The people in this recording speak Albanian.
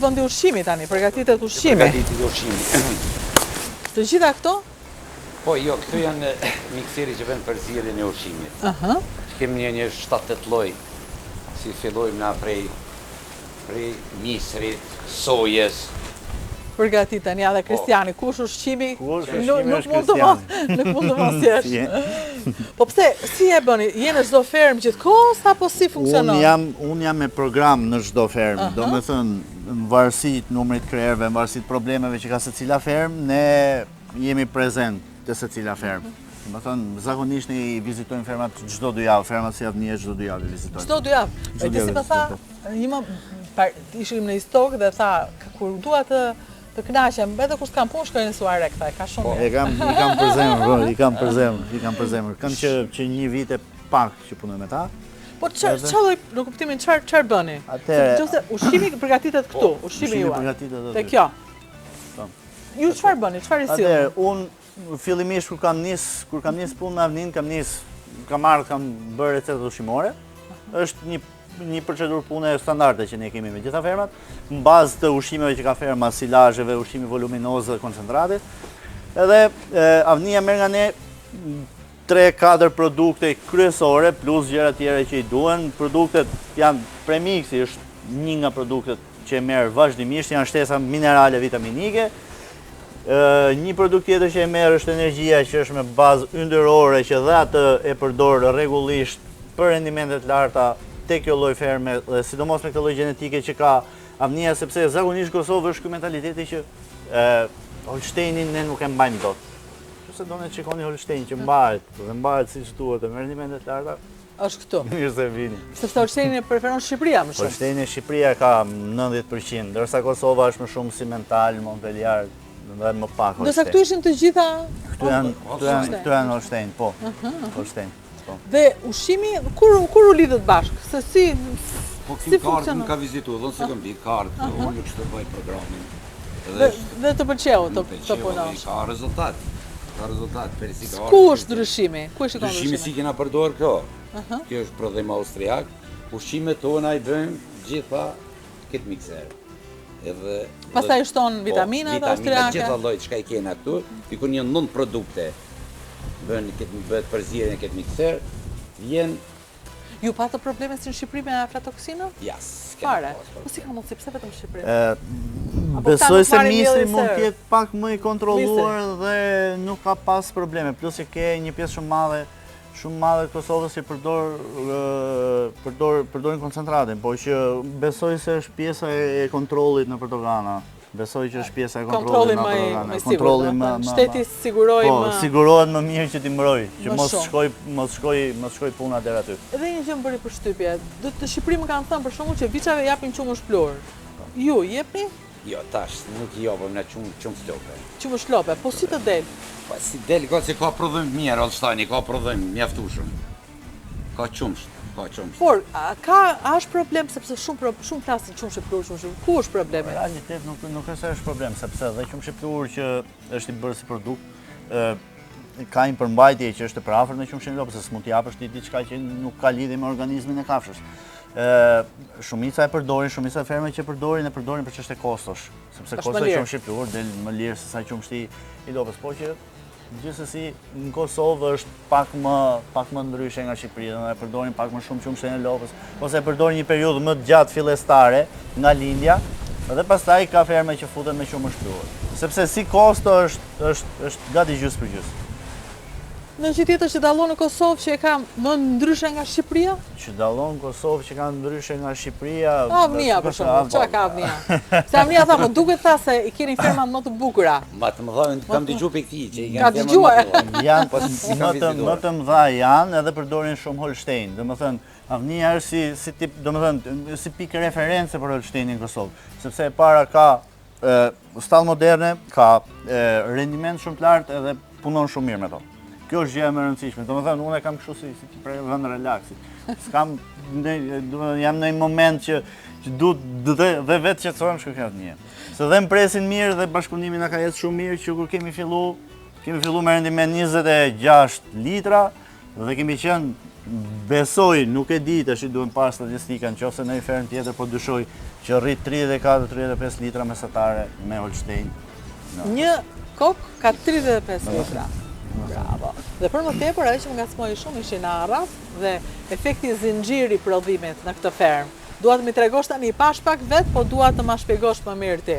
vendi ushqimi tani, përgatitet ushqimi. Përgatitet ushqimi. Të gjitha këto? Po, jo, këtu janë mikseri që vend për zgjedhjen e ushqimit. Kemi një 7-8 lloj, si fillojmë na prej misrit, sojes. Përgatit tani edhe Kristiani, kush ushqimi? Nuk mund të mos jesh. Po pse, si e bëni? Je në çdo fermë gjithkohës apo si funksionon? Unë jam me program në çdo fermë, do me thënë, në varësi të numrit krerëve, në varësi të problemeve që ka secila fermë, ne jemi prezent të secila fermë. Do me thënë, zakonisht ne i vizitojmë fermat çdo 2 javë, fermat si Avnia çdo 2 javë i vizitojmë. Çdo 2 javë. E di si tha, ishim në Istokë dhe tha, kur dua të kënaqem, edhe kur s'kam punë shkoj në Suarek, tha, ka shumë. I kam për zemër, Kam që një vit e pak që punoj me ta. Po çfarë në kuptimin çfarë bëni? Nëse ushqimi përgatitet këtu, ushqimi juaj. Te kjo. Ju çfarë bëni? Çfarë i sillni? Unë fillimisht kur kam nis punë me Avnin, kam bërë recetat ushqimore. Është një procedurë pune standarde që ne kemi me gjitha fermat, në bazë të ushqimeve që ka ferma, silazheve, ushqimi voluminozë dhe koncentratit. Edhe Avnia merr nga ne 3-4 produkte kryesore, plus gjëra tjera që i duhen. Produktet janë premiksi, është një nga produktet që e merr vazhdimisht, janë shtesa minerale vitaminike. Një produkt tjetër që e merr është energjia, që është me bazë yndyrore, që dhe atë e përdor rregullisht për rendimentet larta te kjo lloj ferme, dhe sidomos me këtë lloj gjenetike që ka Avnia, sepse zakonisht Kosovë është ky mentaliteti që Holsteinin ne nuk e mbajmë dot. Nëse do ne shikoni Holstein që mbahet siç duhet, me rendimentet larta, është këtu. Mirë se vini. Sepse Holsteinin e preferon Shqipëria më shumë. Holsteinin Shqipëria ka 90%, ndërsa Kosova është më shumë Cimental, Montpellier, dhe më pak Holstein. Ndërsa këtu ishin të gjitha? Këtu janë Holstein, po. Holstein. Dhe ushqimi, kur u lidhët bashkë? Se si funksionon? Nuk ka vizitu, dhe nëse kam bi kartë, unë nuk shtë bëj programin. Dhe të pëlqeu të punosh? Ka rezultat. Ku është ndryshimi? Ndryshimi si kena përdor kjo. Kjo është prodhim austriak. Ushqimet tona i bëjmë gjitha këtë mikser. Pastaj shton vitaminat austriake? Gjitha llojt çka i kena këtu, ikun një 9 produkte. Bëhet përzierjen e këtë mikser, vjen... Ju patë probleme si në Shqipëri me aflatoksinën? Jas. Fare. Po si ka mundësi, pse vetëm në Shqipëri? Besoj se misri mund të jetë pak më i kontrolluar dhe nuk ka pas probleme. Plus që ke një pjesë shumë madhe të Kosovës që përdorin koncentratin, po që besoj se është pjesa e kontrollit në Dogana. Besoj që është pjesa e kontrollit në Dogana. Kontrolli më shteti siguroj më... Po, sigurohet më mirë që ti mbroj, që mos shkoj puna deri aty. Edhe një gjë më bëri përshtypje. Të Shqipëri më kanë thënë për shembull që viçave japin qumë shplur. Ju jepni? Jo, tash nuk i japim na qumë shlope. Qumë shlope, po si të del? Po si del, se ka prodhim mirë, Holsteini ka prodhim mjaftueshëm. Ka qumsh. Por, a është problem, sepse shumë flasin qumë shplur, ku është problemi? Realitet nuk është problem, sepse dhe qumë shplur që është i bërë si produkt, ka një përmbajtje që është e përafër në qumë shplur, se s'mund t'japësh diçka që nuk ka lidhje me organizmin e kafshës. Shumica e përdorin, shumica e ferme që përdorin për çështje kostosh, sepse kosto e qumë shplur del më lirë se sa qumshti i lopës, po që gjithsesi në Kosovë është pak më ndryshe nga Shqipëria, dhe e përdorin pak më shumë qumshtin e lopës, ose e përdorin një periudhë më të gjatë fillestare nga lindja, dhe pastaj ka ferme që futen me qumë shplur. Sepse si kosto është gati gjysmë për gjysmë. Në gjë tjetër që dallon në Kosovë që e ka më ndryshe nga Shqipëria? Që dallon në Kosovë që ka ndryshe nga Shqipëria... Avnia për shembull, çka ka Avnia? Se Avnia tha, më duket tha se i keni fermat më të bukura. Ma të mëdha, kam dëgjuar për këtij që i kanë fermat. Janë më të mëdha janë edhe përdorin shumë Holstein. Domethënë, Avnia është si pikë referencë për Holsteinin në Kosovë, sepse e para ka stall moderne, ka rendiment shumë të lartë edhe punon shumë mirë me to. Kjo është gjë më e rëndësishme. Domethënë, unë kam kështu si për vend relaksi. Jam në një moment që dhe vetë qetësohem shkoj këtu një. Se dhe mpresin mirë dhe bashkëpunimi na ka jetë shumë mirë që kur kemi fillu me rendiment 26 litra dhe kemi qenë besoj, nuk e di të shi duhen parë statistika në qofse në i ferm tjetër, po dyshoj që rrit 34-35 litra mesatare me Holstein. Një kokë ka 35 litra. Bravo. Dhe për më tepër, ajo që më ngacmoi shumë ishin arrat dhe efekti zinxhiri prodhimit në këtë ferm. Dua të më tregosh tani i pash pak vet, po dua të ma shpjegosh më mirë ti.